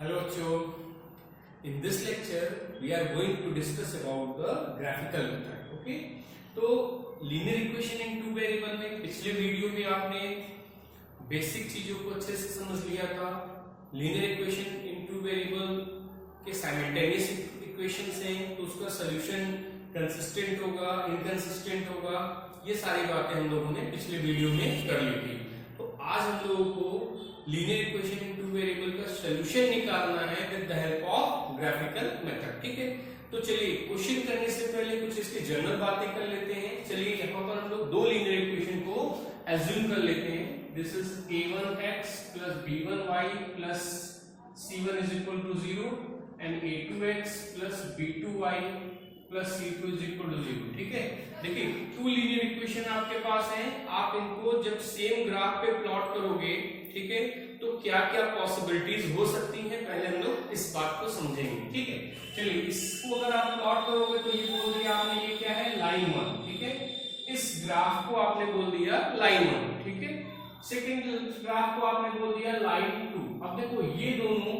Hello bachcho, in this lecture we are going to discuss about the graphical method. Okay, तो linear equation in two variable में पिछले video में आपने basic चीजों को अच्छे से समझ लिया था। Linear equation in two variable के साइमल्टेनियस इक्वेशंस हैं तो उसका सॉल्यूशन कंसिस्टेंट होगा, इनकंसिस्टेंट होगा, ये सारी बातें हम लोगों ने पिछले वीडियो में कर ली थी। तो आज हम लोगों को linear equation in two variable का सॉल्यूशन निकालना है with the help of graphical method. ठीक है, तो चलिए क्वेश्चन करने से पहले कुछ इसके जनरल बातें कर लेते हैं। चलिए यहाँ पर हम लोग दो लीनियर इक्वेशन को एज्यूम कर लेते हैं। This is a1x plus b1y plus c1 is equal to 0 and a2x plus b2y plus c2 is equal to 0। ठीक है, देखिए टू लीनियर इक्वेशन आपके पास हैं, आप इनको जब सेम ग्राफ पे प्लॉट करोगे, ठीक है, तो क्या क्या पॉसिबिलिटीज हो सकती हैं पहले हम लोग इस बात को समझेंगे। ठीक है, चलिए इसको अगर आप प्लॉट करोगे तो ये बोल दिया आपने ये क्या है, लाइन 1। ठीक है, इस ग्राफ को आपने बोल दिया लाइन 1। ठीक है, सेकंड ग्राफ को आपने बोल दिया लाइन 2। अब देखो ये दोनों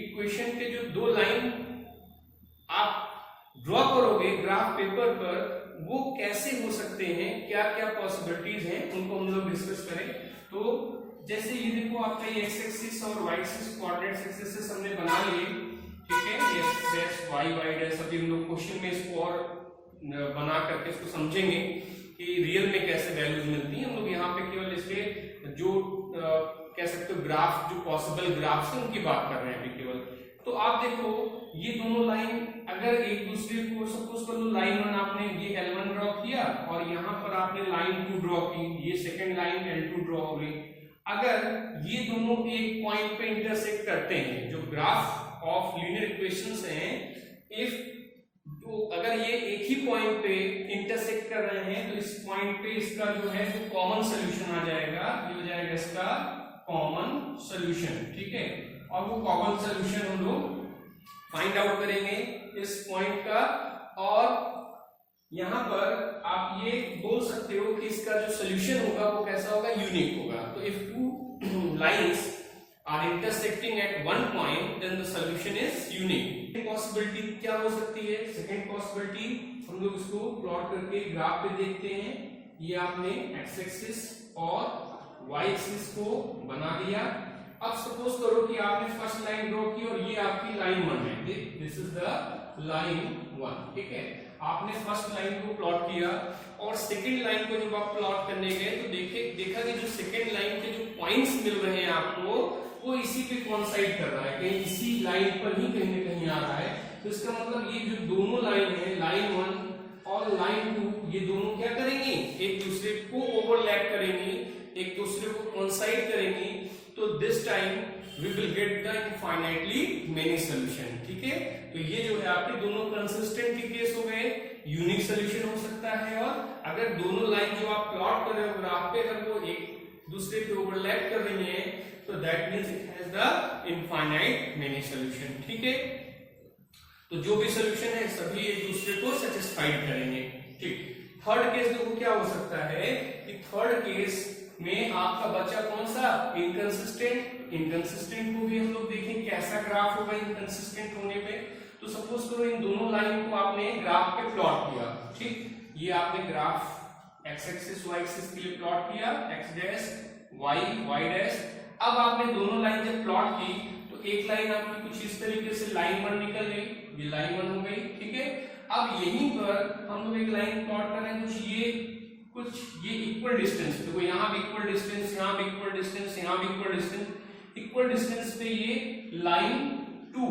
इक्वेशन के जो दो लाइन आप ड्रॉ करोगे ग्राफ पेपर पर, वो कैसे हो सकते हैं, क्या क्या पॉसिबिलिटीज हैं, उनको हम लोग डिस्कस करें। तो जैसे ये देखो आपका ये एक्स एक्सिस और वाई एक्सिस कोऑर्डिनेट एक्सिस हमने बना लिए। ठीक है, x dash y y dash. अभी हम लोग क्वेश्चन में इसको और बना करके इसको समझेंगे कि रियल में कैसे वैल्यूज मिलती हैं। हम लोग यहाँ पे केवल इसके जो कह सकते हो ग्राफ, जो पॉसिबल ग्राफ्स हैं उनकी बात कर रहे हैं अभी केवल। तो आप देखो ये दोनों लाइन अगर एक दूसरे को सपोज कर लो, लाइन 1 आपने ये L1 ड्रॉ किया और यहाँ पर आपने लाइन 2 ड्रॉ की, ये सेकंड लाइन L2 ड्रॉ हो गई। अगर ये दोनों एक पॉइंट पे इंटरसेक्ट करते हैं, जो ग्राफ ऑफ लीनियर इक्वेशंस हैं, इफ तो अगर ये एक ही पॉइंट पे इंटरसेक्ट कर रहे हैं तो इस पॉइंट पे इसका जो है जो कॉमन सोल्यूशन आ जाएगा, ये हो जाएगा इसका कॉमन सोल्यूशन। ठीक है, और वो कॉमन सोल्यूशन हम लोग फाइंड आउट करेंगे इस पॉइंट का। और यहां पर आप ये बोल सकते हो कि इसका जो सोल्यूशन होगा वो कैसा होगा, यूनिक होगा। तो if two lines are intersecting at one point then the solution is unique. Possibility क्या हो सकती है, सेकंड पॉसिबिलिटी हम लोग इसको प्लॉट करके ग्राफ पे देखते हैं। ये आपने एक्स एक्सिस और वाई एक्सिस को बना दिया। अब सपोज करो कि आपने फर्स्ट लाइन ड्रॉ की और ये आपकी लाइन 1 है, दिस इज द लाइन 1। ठीक है, आपने फर्स्ट लाइन को प्लॉट किया और सेकंड लाइन को जब आप प्लॉट करने गए तो देखा कि जो सेकंड लाइन के जो पॉइंट्स मिल रहे हैं आपको, वो इसी पे कॉन्साइड कर रहा है, कहीं इसी लाइन पर ही कहीं न कहीं आ रहा है। तो इसका मतलब ये जो दोनों लाइन है, लाइन 1 और लाइन 2, ये दोनों क्या करेंगे, एक दूसरे को ओवरलैप करेंगे, एक दूसरे को कॉन्साइड करेंगे। तो this time we will get the infinitely many solution. ठीक है, तो ये जो है आपके दोनों कंसिस्टेंट के केस हो गए, यूनिक सोल्यूशन हो सकता है। और अगर दोनों लाइन जो आप प्लॉट कर रहे हो ग्राफ पे, अगर वो एक दूसरे पे ओवरलैप कर रही है तो that means it has the infinite many solution. ठीक है, तो जो भी सोल्यूशन है सभी एक दूसरे को सेटिस्फाइड करेंगे। ठीक, थर्ड केस देखो क्या हो सकता है कि थर्ड केस में आपका बचा कौन सा, इनकंसिस्टेंट। इनकंसिस्टेंट को भी हम लोग देखें कैसा ग्राफ होगा इनकंसिस्टेंट होने पे। तो सपोज करो इन दोनों लाइन को आपने ग्राफ पे प्लॉट किया। ठीक, ये आपने graph x axis y axis के लिए प्लॉट किया, x dash y y dash. अब आपने दोनों लाइन जब प्लॉट की तो एक लाइन आपकी कुछ इस तरीके से लाइन 1 निकल गई, ये लाइन 1 हो गई। ठीक है, अब यहीं पर हम लोग एक लाइन प्लॉट कर रहे हैं, कुछ ये इक्वल डिस्टेंस, देखो यहाँ भी इक्वल डिस्टेंस, यहाँ भी इक्वल डिस्टेंस, यहाँ भी इक्वल डिस्टेंस, इक्वल डिस्टेंस पे ये लाइन 2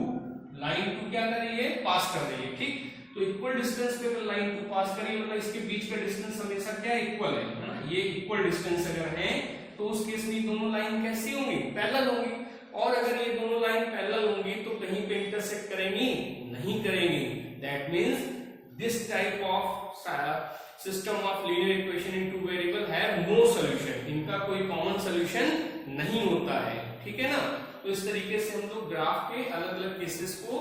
क्या कर रही है, पास कर रही है। ठीक, तो इक्वल डिस्टेंस पे अगर लाइन 2 पास कर रही है मतलब इसके बीच का डिस्टेंस हमेशा क्या इक्वल है ना। ये इक्वल डिस्टेंस अगर है तो उस केस में दोनों लाइन कैसी होंगी, पैरेलल होंगी। और अगर ये दोनों लाइन पैरेलल होंगी तो कहीं पे इंटरसेक्ट करेंगी, नहीं करेंगी। That means this type of system of linear equation in two variable have no solution, इनका कोई कॉमन सॉल्यूशन नहीं होता है। ठीक है ना, तो इस तरीके से हम लोग ग्राफ के अलग अलग केसेस को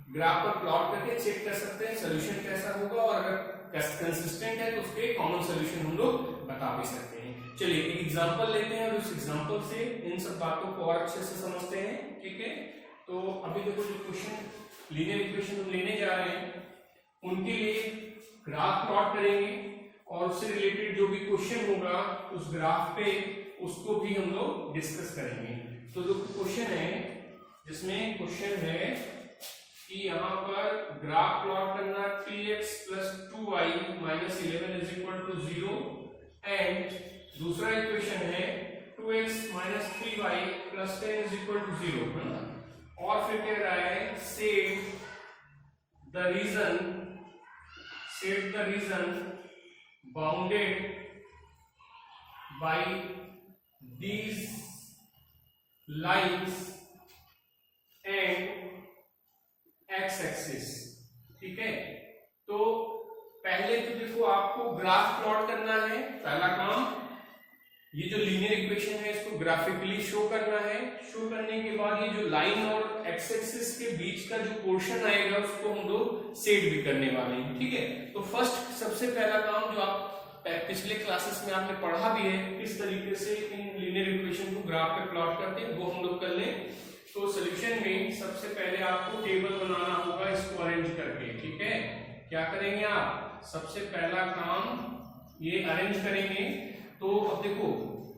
ग्राफ पर प्लॉट करके चेक कर सकते हैं सॉल्यूशन कैसा होगा, और अगर कंसिस्टेंट है तो उसके कॉमन सॉल्यूशन हम लोग बता भी सकते हैं। चलिए एक एग्जांपल लेते हैं और उस एग्जांपल से इन सब बातों को और अच्छे से समझते हैं। ठीक है, तो अभी देखो जो क्वेश्चन लीनियर इक्वेशन हम लेने जा रहे हैं उनके लिए ग्राफ प्लॉट करेंगे और उससे रिलेटेड जो भी क्वेश्चन होगा उस ग्राफ पे उसको भी हम लोग डिस्कस करेंगे। तो जो क्वेश्चन है जिसमें क्वेश्चन है कि यहाँ पर ग्राफ प्लॉट करना 3x + 2y - 11 = 0 एंड दूसरा इक्वेशन है 2x - 3y + 10 = 0 है ना। और फिर कह रहा है set the region bounded bye these lines and x axis. ठीक है, तो पहले तो देखो आपको ग्राफ प्लॉट करना है, पहला काम ये जो लीनियर इक्वेशन है इसको ग्राफिकली शो करना है। शो करने के बाद ये जो लाइन और एक्स एक्सिस के बीच का जो पोर्शन आएगा उसको हम लोग सेट भी करने वाले हैं। ठीक है, तो फर्स्ट सबसे पहला काम जो आप पिछले क्लासेस में आपने पढ़ा भी है किस तरीके से इन लीनियर इक्वेशन को ग्राफ पे प्लॉट करते हैं, वो हम लोग कर लें। तो सॉल्यूशन में सबसे पहले आपको टेबल बनाना होगा इसको अरेंज करके। ठीक है, क्या करेंगे आप, सबसे पहला काम ये अरेंज करेंगे। तो अब देखो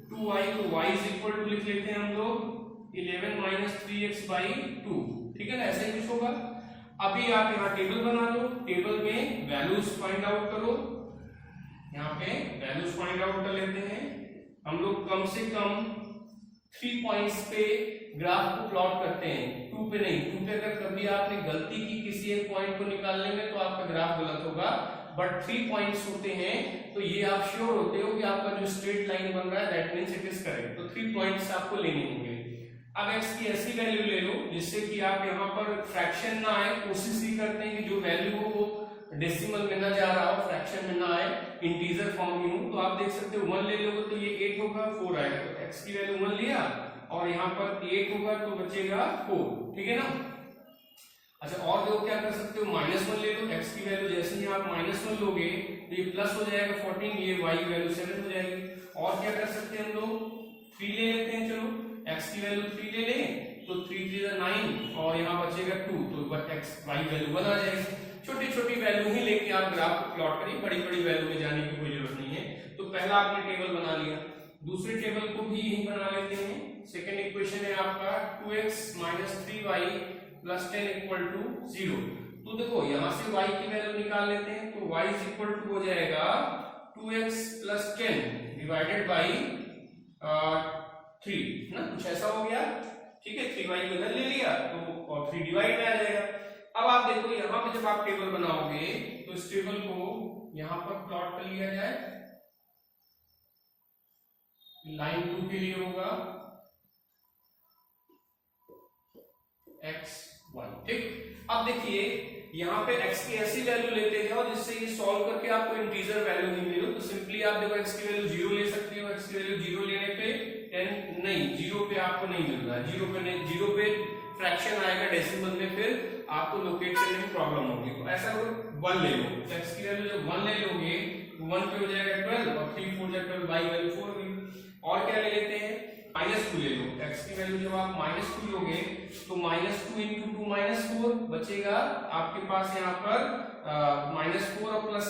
2y को y = लिख लेते हैं हम लोग 11 - 3x/2। ठीक है ना, ऐसे ही कुछ होगा। अभी आप यहाँ टेबल बना लो, टेबल में वैल्यूज फाइंड आउट करो। यहाँ पे वैल्यूज फाइंड आउट कर लेते हैं हम लोग। कम से कम 3 पॉइंट्स पे ग्राफ को प्लॉट करते हैं, 2 पे नहीं। 2 पे अगर कभी आपने गलती की किसी एक पॉइंट को निकालने में तो आपका ग्राफ गलत होगा, बट 3 पॉइंट्स होते हैं तो ये आप श्योर होते हो कि आपका जो स्ट्रेट लाइन बन रहा है that means it is correct. तो 3 पॉइंट्स आपको लेने होंगे। अब x की ऐसी वैल्यू ले लो जिससे कि आप यहाँ पर फ्रैक्शन ना आए। कोशिश ही करते हैं कि जो वैल्यू हो वो डेसिमल में ना जा रहा हो, फ्रैक्शन में ना आए, इंटीजर फॉर्म में हो। तो आप देख सकते हो 1 ले लोगे तो ये 8 होगा, 4 आएगा। तो x की वैल्यू 1 लिया और यहाँ पर 8 होगा तो बचेगा 4। ठीक है ना। अच्छा, और देखो क्या कर सकते हो, -1 ले लो। x की वैल्यू जैसे ही आप -1 लोगे तो ये प्लस हो जाएगा 14, ये y की वैल्यू 7 हो जाएगी। और क्या कर सकते हैं हम लोग, 3 ले लेते हैं। चलो x की वैल्यू 3 ले लें तो 3 3 9 और यहाँ बचेगा 2, तो x y वैल्यू 1 आ जाएगी। छोटी छोटी वैल्यू ही लेके आप ग्राफ को प्लॉट करिए, बड़ी बड़ी वैल्यू में जाने की कोई जरूरत नहीं है। तो पहला आपने टेबल बना लिया, दूसरे टेबल को भी यही बना लेते हैं। सेकंड इक्वेशन है आपका 2x - 3y + 10 = 0। तो देखो यहाँ से y की वैल्यू निकाल लेते हैं। तो y = हो जाएगा 2x + 10 / 3 ना, कुछ ऐसा हो गया। ठीक है, 3y को इधर ले लिया तो और 3 डिवाइड में आ जाएगा। अब आप देखो यहाँ पे जब आप टेबल बनाओगे तो इस टेबल को यहाँ पर प्लॉट कर लिया जाए। लाइन 2 के लिए होगा x y। ठीक, अब देखिए यहाँ पे x की ऐसी वैल्यू लेते जाओ जिससे ये सॉल्व करके आपको इंटीजर वैल्यू ही मिले। तो सिंपली आप देखो x की वैल्यू 0 ले सकते हो। x की वैल्यू 0 लेने पे 10 नहीं, 0 पे आपको नहीं मिल रहा है। 0 पे नहीं, 0 पे फ्रैक्शन आएगा डेसिमल में, फिर आपको लोकेट करने में प्रॉब्लम होगी। तो ऐसा करो 1 ले लो। x की वैल्यू जब 1 ले लोगे तो 1 पे हो जाएगा 12 और 3 4 जा 12, y वैल्यू 4 होगी। और क्या ले लेते हैं, -2 ले लो। x की वैल्यू जब आप -2 लोगे तो -2 × 2 -4 बचेगा आपके पास। यहाँ पर -4 और प्लस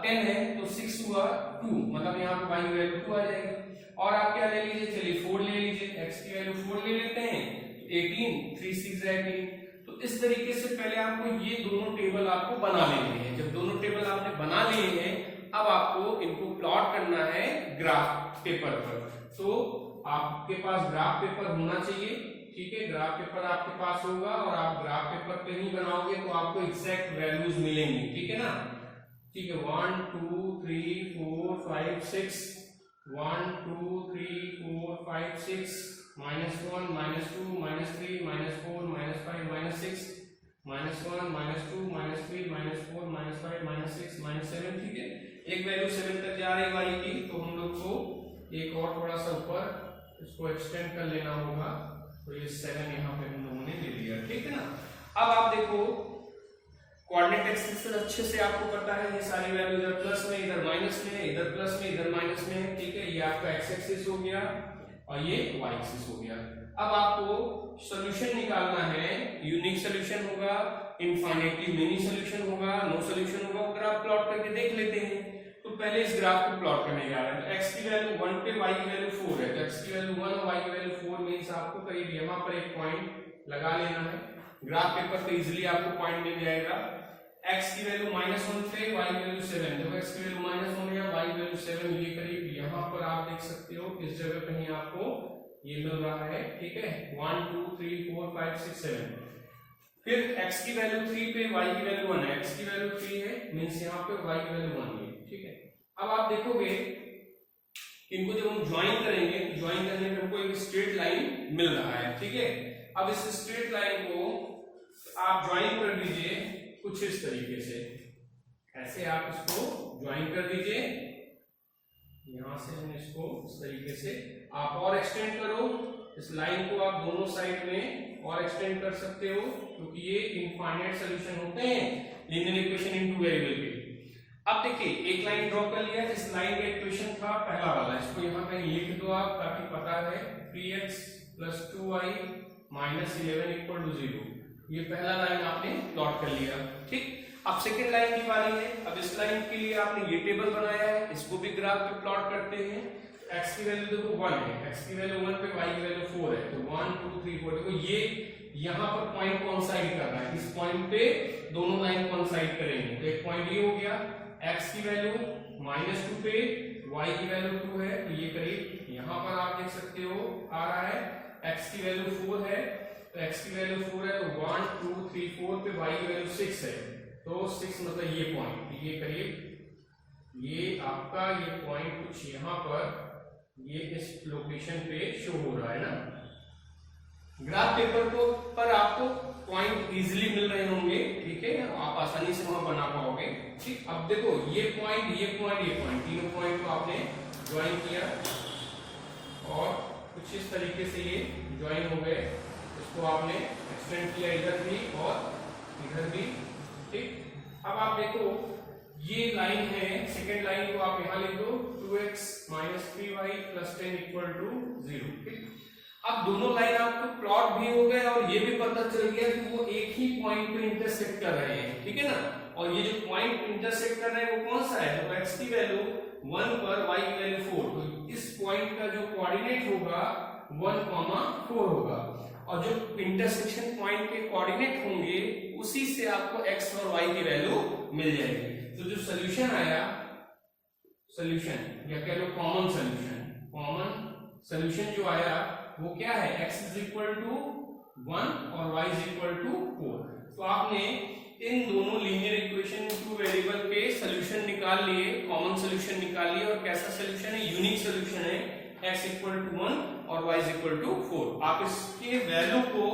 10 है तो 6 हुआ 2, मतलब यहाँ पे y वैल्यू 2 आ जाएगी। और आप क्या ले लीजिए, चलिए 4 ले लीजिए। x की वैल्यू 4 ले लेते हैं, 18 3 6 18। तो इस तरीके से पहले आपको ये दोनों टेबल आपको बना लेने हैं। जब दोनों टेबल आपने बना लिए हैं अब आपको इनको प्लॉट करना है ग्राफ पेपर पर। तो आपके पास ग्राफ पेपर होना चाहिए। ठीक है, ग्राफ पेपर आपके पास होगा और आप ग्राफ पेपर पे ही बनाओगे तो आपको एग्जैक्ट वैल्यूज मिलेंगी। ठीक है ना। ठीक है, 1 2 3 4 5 6 1 2 3 4 5 6 -1 -2 -3 -4 -5 -6 -1 -2 -3 -4 -5 -6 -7। ठीक है, एक वैल्यू 7 तक जा रही y की, तो हम लोग को एक और थोड़ा सा ऊपर इसको एक्सटेंड कर लेना होगा। तो ये 7 यहाँ पे हम लोगों ने ले लिया। ठीक है ना। अब आप देखो कोऑर्डिनेट एक्सिस अच्छे से आपको पता है, ये सारी वैल्यू इधर प्लस में, इधर माइनस में, इधर प्लस में, इधर माइनस में है। ठीक है, ये आपका एक्स एक्सिस हो गया और ये वाई एक्सिस हो गया। अब आपको सॉल्यूशन निकालना है, यूनिक सॉल्यूशन होगा, इनफाइनाइटली मेनी सॉल्यूशन होगा, नो सॉल्यूशन होगा, ग्राफ प्लॉट करके देख लेते हैं। तो पहले इस ग्राफ को प्लॉट करने जा रहे हैं। x की वैल्यू 1 पे y की वैल्यू 4 है, तो x की वैल्यू 1 और y की वैल्यू 4 मींस आपको करीब यहां पर एक पॉइंट लगा लेना है। ग्राफ पेपर पे इजीली आपको पॉइंट मिल जाएगा। x की वैल्यू -1 पे y की वैल्यू 7, देखो x की वैल्यू -1 या y की वैल्यू 7, ये करीब यहां पर आप देख सकते हो किस जगह कहीं आपको ये मिल रहा है, ठीक है। 1 2 3 4 5 6 7। फिर x की वैल्यू 3 पे y की वैल्यू 1 है, x की वैल्यू 3 है मींस यहां पे y की वैल्यू 1 है, ठीक है। अब आप देखोगे इनको जब हम ज्वाइन करेंगे तो ज्वाइन करने में हमको एक स्ट्रेट लाइन मिल रहा है, ठीक है। अब इस स्ट्रेट लाइन को आप ज्वाइन कर दीजिए कुछ इस तरीके से, ऐसे आप इसको ज्वाइन कर दीजिए, यहां से हम इसको इस तरीके से आप और एक्सटेंड करो इस लाइन को, आप दोनों साइड में और एक्सटेंड कर सकते हो क्योंकि ये इनफाइनाइट सॉल्यूशन होते हैं linear equation in two variable के। अब देखिए एक लाइन ड्रॉ कर लिया, इस लाइन का इक्वेशन था पहला वाला, इसको यहां कहीं लिख दो आप ताकि पता है 3x + 2y - 11 = 0, ये पहला लाइन आपने प्लॉट कर लिया, ठीक। अब सेकंड लाइन की बारी है। अब इस लाइन के लिए आपने ये टेबल बनाया है, इसको भी ग्राफ पे प्लॉट करते हैं। x की वैल्यू देखो 1 है, x की वैल्यू 1 पे y की वैल्यू 4 है, तो 1 2 3 4, देखो ये यहां पर पॉइंट कोइंसाइड कर रहा है, इस पॉइंट पे दोनों लाइन कोइंसाइड करेंगे, तो एक पॉइंट ये हो गया। x की वैल्यू -2 पे y की वैल्यू 2 है, तो ये करीब यहां पर आप देख सकते हो आ रहा है। x की वैल्यू 4 है, तो x की वैल्यू 4 है, तो 1 2 3 4 पे y की वैल्यू 6 है, तो 6 मतलब ये पॉइंट, ये करीब ये आपका ये पॉइंट कुछ यहां पर ये इस लोकेशन पे शो हो रहा है ना। ग्राफ पेपर को पर आपको पॉइंट इजीली मिल रहे होंगे, ठीक है, आप आसानी से वहां बना पाओगे, ठीक। अब देखो ये पॉइंट ये पॉइंट ये पॉइंट, तीनों पॉइंट को आपने ज्वाइन किया और कुछ इस तरीके से ये ज्वाइन हो गए, इसको आपने एक्सटेंड किया इधर भी और इधर भी, ठीक। अब आप देखो ये लाइन है, सेकेंड लाइन को आप यहां लिख दो 2x - 3y + 10 = 0, ठीक। अब दोनों लाइन आपको प्लॉट भी हो गए और ये भी पता चल गया कि वो एक ही पॉइंट पे इंटरसेक्ट कर रहे हैं, ठीक है ना। और ये जो पॉइंट इंटरसेक्ट कर रहे हैं वो कौन सा है, तो x की वैल्यू 1 पर y की वैल्यू 4, तो इस पॉइंट का जो कोऑर्डिनेट होगा 1, 4 होगा, और जो इंटरसेक्शन पॉइंट के कोऑर्डिनेट होंगे उसी से आपको x और y की वैल्यू मिल जाएगी। तो जो सॉल्यूशन आया, सॉल्यूशन या कह लो कॉमन सॉल्यूशन जो आया वो क्या है, x = 1 और y = 4। तो आपने इन दोनों लीनियर इक्वेशन टू वेरिएबल के सॉल्यूशन निकाल लिए, कॉमन सॉल्यूशन निकाल लिए, और कैसा सॉल्यूशन है, यूनिक सॉल्यूशन है, x = 1 और y = 4। आप इसके वैल्यू को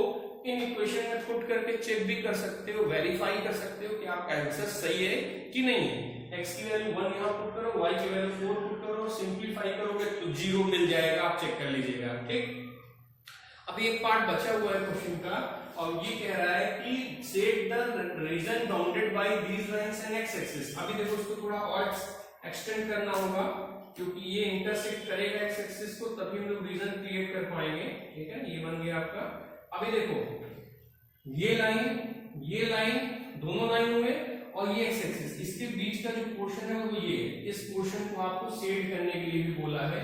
इन इक्वेशन में पुट करके चेक भी कर सकते हो, वेरीफाई कर सकते हो कि आपका आंसर सही है कि नहीं है। x की वैल्यू 1 यहां पुट करो, y की वैल्यू 4 पुट करो, सिंपलीफाई करोगे तो 0 मिल जाएगा, आप चेक कर लीजिएगा, ठीक। अभी एक पार्ट बचा हुआ है क्वेश्चन का, और ये कह रहा है कि set the region bounded by these lines and x axis. अभी देखो इसको थोड़ा और एक्सटेंड करना होगा क्योंकि ये इंटरसेक्ट करेगा x एक्सिस को, तभी हम लोग रीजन क्रिएट कर पाएंगे, ठीक है। ये बन गया आपका। अभी देखो ये लाइन दोनों लाइन हुए और ये x एक्सिस, इसके बीच का जो पोर्शन है वो ये, इस पोर्शन को आपको शेड करने के लिए भी बोला है,